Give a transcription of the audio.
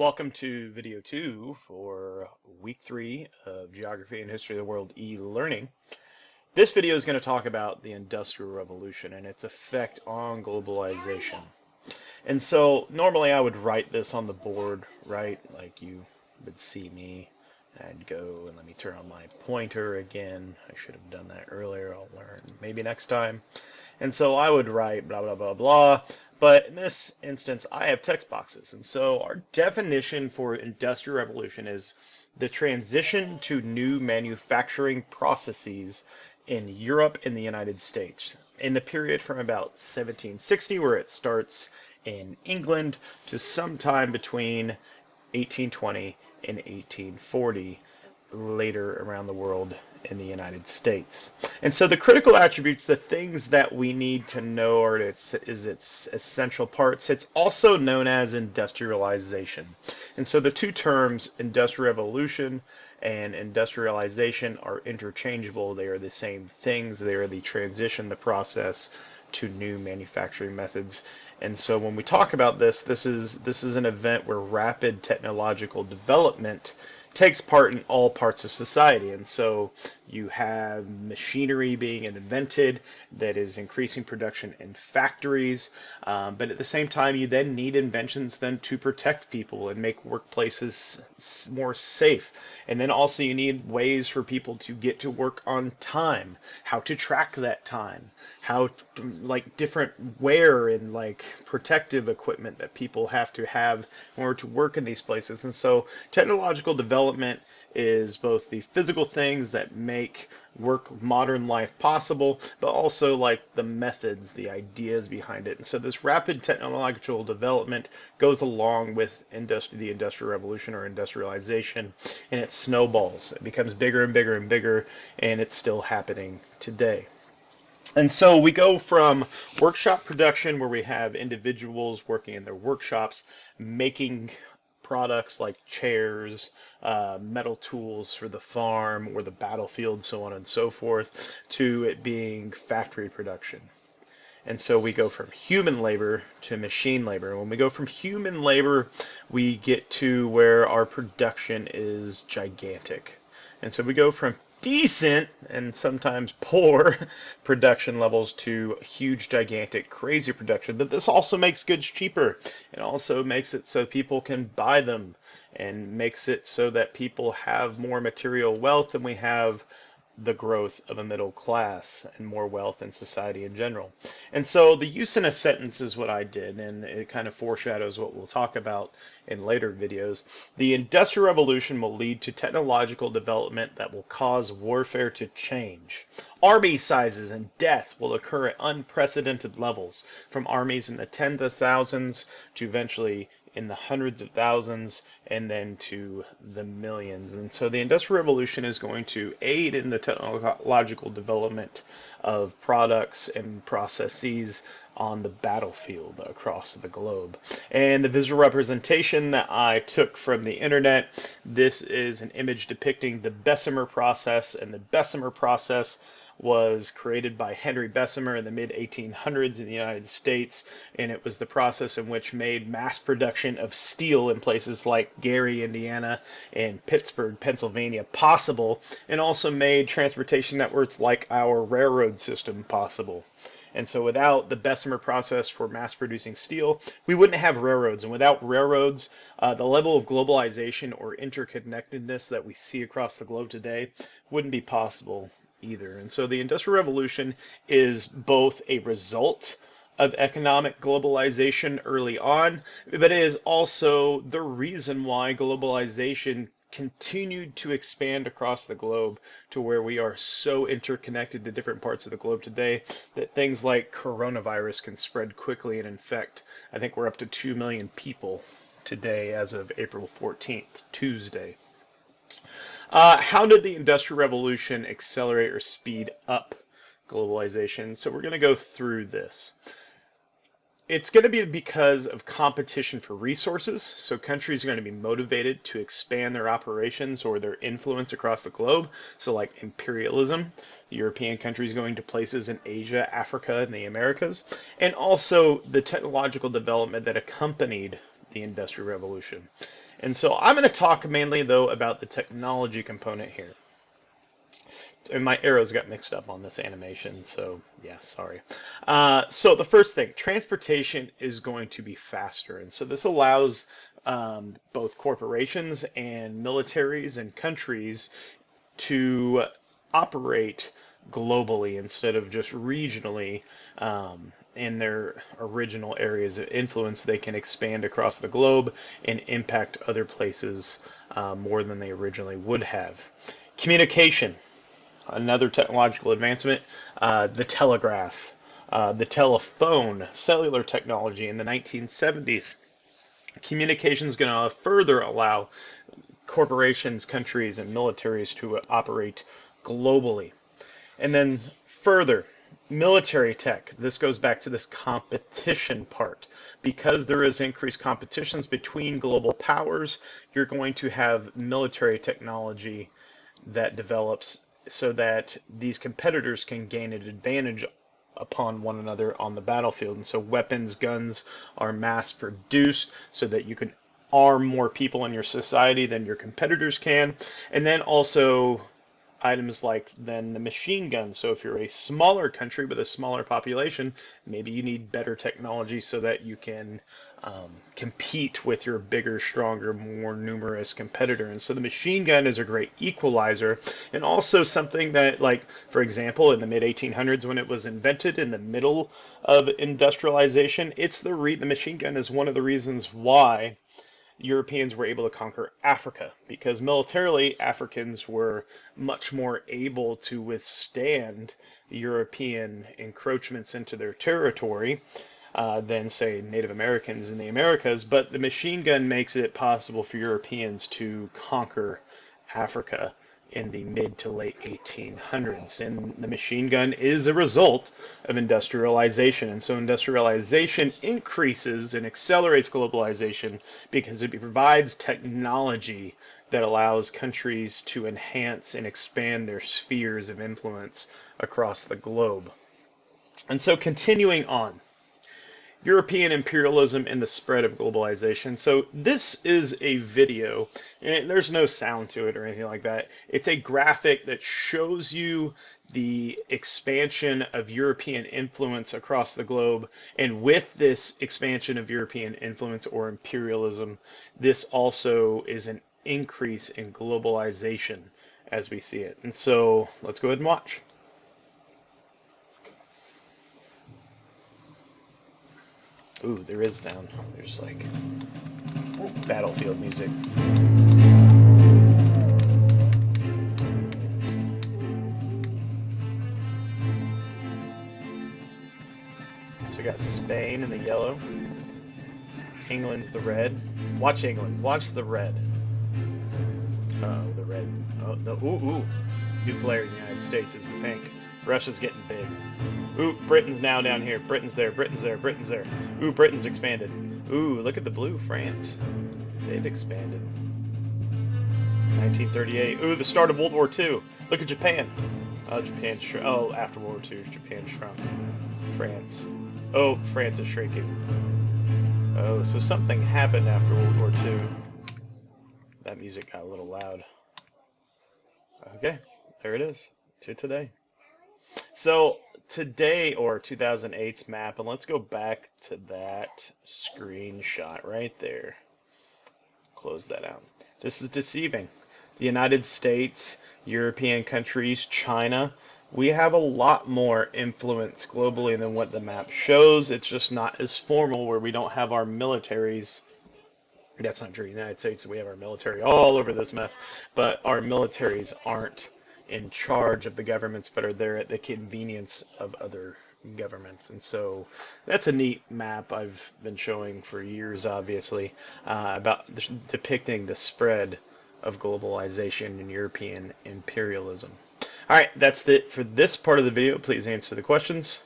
Welcome to video 2 for week 3 of Geography and History of the World e-learning. This video is going to talk about the Industrial Revolution and its effect on globalization. And so normally I would write this on the board, right? Like you would see me. I'd go and let me turn on my pointer again. I should have done that earlier. I'll learn maybe next time. And so I would write blah, blah, blah, blah. But in this instance, I have text boxes. And so our definition for Industrial Revolution is the transition to new manufacturing processes in Europe and the United States in the period from about 1760, where it starts in England, to sometime between 1820 and 1840 later around the world in the United States. And so the critical attributes, the things that we need to know are its essential parts. It's also known as industrialization. And so the two terms, industrial revolution and industrialization, are interchangeable. They are the same things. They are the transition, the process to new manufacturing methods. And so when we talk about this is an event where rapid technological development takes part in all parts of society. And so you have machinery being invented that is increasing production in factories, but at the same time you then need inventions then to protect people and make workplaces more safe. And then also you need ways for people to get to work on time, how to track that time, how to, like different wear and like protective equipment that people have in order to work in these places. And so technological development is both the physical things that make modern life possible, but also like the methods, the ideas behind it. And so this rapid technological development goes along with the Industrial Revolution or industrialization, and it snowballs. It becomes bigger and bigger and bigger, and it's still happening today. And so we go from workshop production, where we have individuals working in their workshops, making products like chairs, metal tools for the farm or the battlefield, so on and so forth, to it being factory production. And so we go from human labor to machine labor. And when we go from human labor, we get to where our production is gigantic. And so we go from decent and sometimes poor production levels to huge, gigantic, crazy production. But this also makes goods cheaper. It also makes it so people can buy them, and makes it so that people have more material wealth, and we have the growth of a middle class and more wealth in society in general. And so the use in a sentence is what I did, and it kind of foreshadows what we'll talk about in later videos. The Industrial Revolution will lead to technological development that will cause warfare to change. Army sizes and death will occur at unprecedented levels, from armies in the tens of thousands to eventually in the hundreds of thousands, and then to the millions. And so the Industrial Revolution is going to aid in the technological development of products and processes on the battlefield across the globe. And the visual representation that I took from the internet, this is an image depicting the Bessemer process, and the Bessemer process was created by Henry Bessemer in the mid-1800s in the United States, and it was the process in which made mass production of steel in places like Gary, Indiana, and Pittsburgh, Pennsylvania possible, and also made transportation networks like our railroad system possible. And so without the Bessemer process for mass producing steel, we wouldn't have railroads. And without railroads, the level of globalization or interconnectedness that we see across the globe today wouldn't be possible either. And so the Industrial Revolution is both a result of economic globalization early on, but it is also the reason why globalization continued to expand across the globe to where we are so interconnected to different parts of the globe today that things like coronavirus can spread quickly and infect. I think we're up to 2 million people today as of April 14th, Tuesday. How did the Industrial Revolution accelerate or speed up globalization? So we're going to go through this. It's going to be because of competition for resources. So countries are going to be motivated to expand their operations or their influence across the globe. So like imperialism, European countries going to places in Asia, Africa, and the Americas. And also the technological development that accompanied the Industrial Revolution. And so I'm going to talk mainly, though, about the technology component here. And my arrows got mixed up on this animation, so yeah, sorry. So the first thing, transportation is going to be faster. And so this allows both corporations and militaries and countries to operate globally instead of just regionally in their original areas of influence. They can expand across the globe and impact other places more than they originally would have. Communication, another technological advancement, the telegraph, the telephone, cellular technology in the 1970s. Communication is going to further allow corporations, countries, and militaries to operate globally. And then further, military tech. This goes back to this competition part. Because there is increased competitions between global powers, you're going to have military technology that develops so that these competitors can gain an advantage upon one another on the battlefield. And so weapons, guns are mass produced so that you can arm more people in your society than your competitors can. And then also items like then the machine gun. So if you're a smaller country with a smaller population, maybe you need better technology so that you can compete with your bigger, stronger, more numerous competitor. And so the machine gun is a great equalizer, and also something that, like, for example, in the mid-1800s when it was invented in the middle of industrialization, the machine gun is one of the reasons why Europeans were able to conquer Africa, because militarily Africans were much more able to withstand European encroachments into their territory than, say, Native Americans in the Americas. But the machine gun makes it possible for Europeans to conquer Africa in the mid to late 1800s. And the machine gun is a result of industrialization. And so industrialization increases and accelerates globalization because it provides technology that allows countries to enhance and expand their spheres of influence across the globe. And so continuing on, European imperialism and the spread of globalization. So this is a video, and there's no sound to it or anything like that. It's a graphic that shows you the expansion of European influence across the globe. And with this expansion of European influence or imperialism, this also is an increase in globalization as we see it. And so let's go ahead and watch. Ooh, there is sound. There's like battlefield music. So we got Spain in the yellow. England's the red. Watch England. Watch the red. Oh, the red. Oh, the ooh. New player in the United States is the pink. Russia's getting big. Ooh, Britain's now down here. Britain's there. Britain's there. Britain's there. Ooh, Britain's expanded. Ooh, look at the blue. France. They've expanded. 1938. Ooh, the start of World War II. Look at Japan. Oh, Japan's oh, after World War II, Japan shrunk. France. Oh, France is shrinking. Oh, so something happened after World War II. That music got a little loud. Okay, there it is. To today. So today, or 2008's map, and let's go back to that screenshot right there. Close that out. This is deceiving. The United States, European countries, China, we have a lot more influence globally than what the map shows. It's just not as formal, where we don't have our militaries. That's not true. In the United States, we have our military all over this mess, but our militaries aren't in charge of the governments, but are there at the convenience of other governments. And so that's a neat map I've been showing for years, obviously, about depicting the spread of globalization and European imperialism. All right, that's it for this part of the video. Please answer the questions.